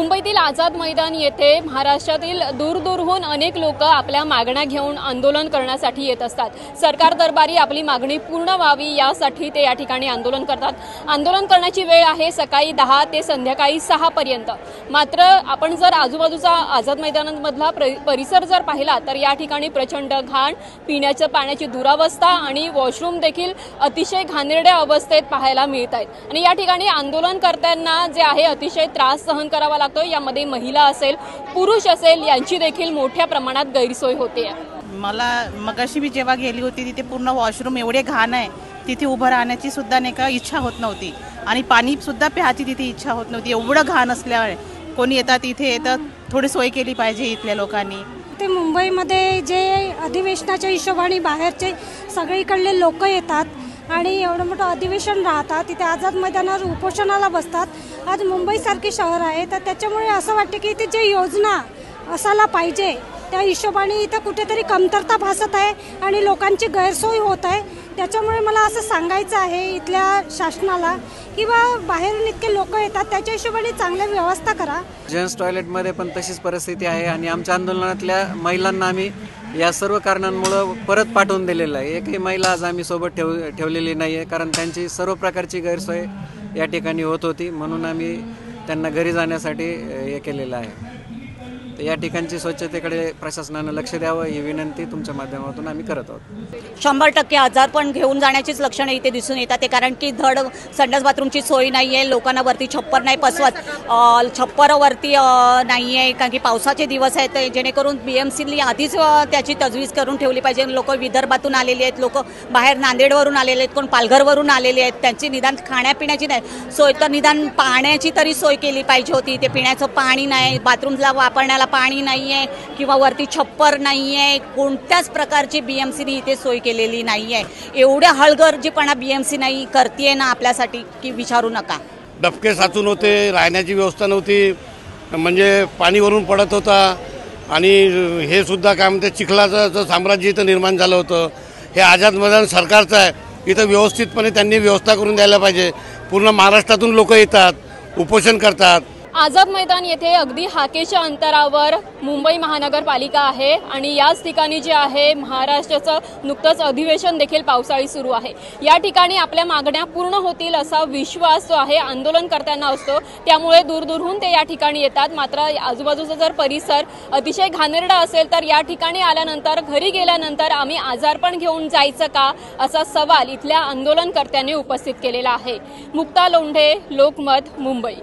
मुंबईतील आझाद मैदान येथे महाराष्ट्रातील दूरदूरहून अनेक लोक आपल्या मागण्या घेऊन आंदोलन करण्यासाठी येत असतात। सरकार दरबारी आपली मागणी पूर्ण व्हावी यासाठी ते या ठिकाणी आंदोलन करतात। आंदोलन करण्याची वेळ आहे सकाळी 10 ते संध्याकाळी 6 पर्यंत। मात्र आपण जर आजूबाजूचा आझाद मैदानामधला परिसर जर पाहिला तर या ठिकाणी प्रचंड घाण, पिण्याच्या पाण्याची दुरावस्था आणि वॉशरूम देखील अतिशय घाणेरड्या अवस्थेत पाहायला मिळत आहेत। आणि या ठिकाणी आंदोलनकर्त्यांना जे आहे अतिशय त्रास सहन करावा लागतो। यामध्ये महिला असेल, पुरुष असेल यांची देखील मोठ्या प्रमाणात गैरसोय होते। मला मगाशी मी जेव्हा गेली होती तिथे पूर्ण वॉशरूम एवढे घाण आहे, तिथे उभं राहण्याची सुद्धा नाही का इच्छा होत नव्हती आणि पाणी सुद्धा प्यायची तिथे इच्छा होत नव्हती। एवढं घाण असल्यामुळे कोणी येतात इथे येतात, थोडी सोय केली पाहिजे इथल्या लोकांनी। ते मुंबईमध्ये जे अधिवेशनाच्या हिशोबाने बाहेरचे सगळीकडले लोक येतात आणि एवढं मोठं अधिवेशन राहतात, तिथे आझाद मैदानावर उपोषणाला बसतात। आज मुंबईसारखे शहर आहे तर त्याच्यामुळे असं वाटतं की इथे जे योजना असायला पाहिजे त्या हिशोबाने इथं कुठेतरी कमतरता भासत आहे आणि लोकांची गैरसोय होत आहे। त्याच्यामुळे मला असं सांगायचं आहे इथल्या शासनाला की बाहेरून इतके लोक येतात त्याच्या हिशोबाने चांगली व्यवस्था करा। जेंट्स टॉयलेटमध्ये पण तशीच परिस्थिती आहे आणि आमच्या आंदोलनातल्या महिलांना आम्ही या सर्व कारणांमुळे परत पाठवून दिलेलं आहे। एकही महिला आज आम्ही सोबत ठेवलेली नाही आहे, कारण त्यांची सर्व प्रकारची गैरसोय या ठिकाणी होत होती, म्हणून आम्ही त्यांना घरी जाण्यासाठी हे केलेलं आहे। तर या ठिकाणची स्वच्छतेकडे प्रशासनानं लक्ष द्यावं ही विनंती तुमच्या माध्यमातून आम्ही करत आहोत। 100% आजारपण घेऊन जाण्याचीच लक्षणं इथे दिसून येतात, कारण की धड संडास बाथरूमची सोय नाही आहे, लोकांना वरती छप्पर नाही पसवत, छप्परवरती नाही आहे, कारण की पावसाचे दिवस आहेत जेणेकरून BMCनी आधीच त्याची तजवीज करून ठेवली पाहिजे। लोक विदर्भातून आलेले आहेत, लोक बाहेर नांदेडवरून आलेले आहेत, कोण पालघरवरून आलेले आहेत, त्यांची निदान खाण्यापिण्याची नाही सोय तर निदान पाण्याची तरी सोय केली पाहिजे होती। ते पिण्याचं पाणी नाही, बाथरूमला वापरण्याला पाणी नाही आहे किंवा वरती छप्पर नाही आहे, कोणत्याच प्रकारची BMCनी इथे सोय केलेली नाही आहे। एवढ्या हलगर्जीपणा BMC नाही करते ना आपल्यासाठी की विचारू नका। डबके साचून होते, राहण्याची व्यवस्था नव्हती, म्हणजे पाणी वरून पडत होता आणि हे सुद्धा काय म्हणते चिखलाचं साम्राज्य इथं निर्माण झालं होतं। हे आझाद मैदान सरकारचं आहे, इथं व्यवस्थितपणे त्यांनी व्यवस्था करून द्यायला पाहिजे। पूर्ण महाराष्ट्रातून लोक येतात, उपोषण करतात। आझाद मैदान येथे अगदी हाकेच्या अंतरावर मुंबई महानगरपालिका आहे आणि याच ठिकाणी जे आहे महाराष्ट्राचं नुकतंच अधिवेशन देखील पावसाळी सुरू आहे। या ठिकाणी आपल्या मागण्या पूर्ण होतील असा विश्वास जो आहे आंदोलनकर्त्यांना असतो, त्यामुळे दूरदूरहून ते या ठिकाणी येतात। मात्र आजूबाजूचा जर परिसर अतिशय घाणेरडा असेल तर या ठिकाणी आल्यानंतर घरी गेल्यानंतर आम्ही आजारपण घेऊन जायचं का असा सवाल इथल्या आंदोलनकर्त्यांनी उपस्थित केलेला आहे। मुक्ता लोंढे, लोकमत, मुंबई।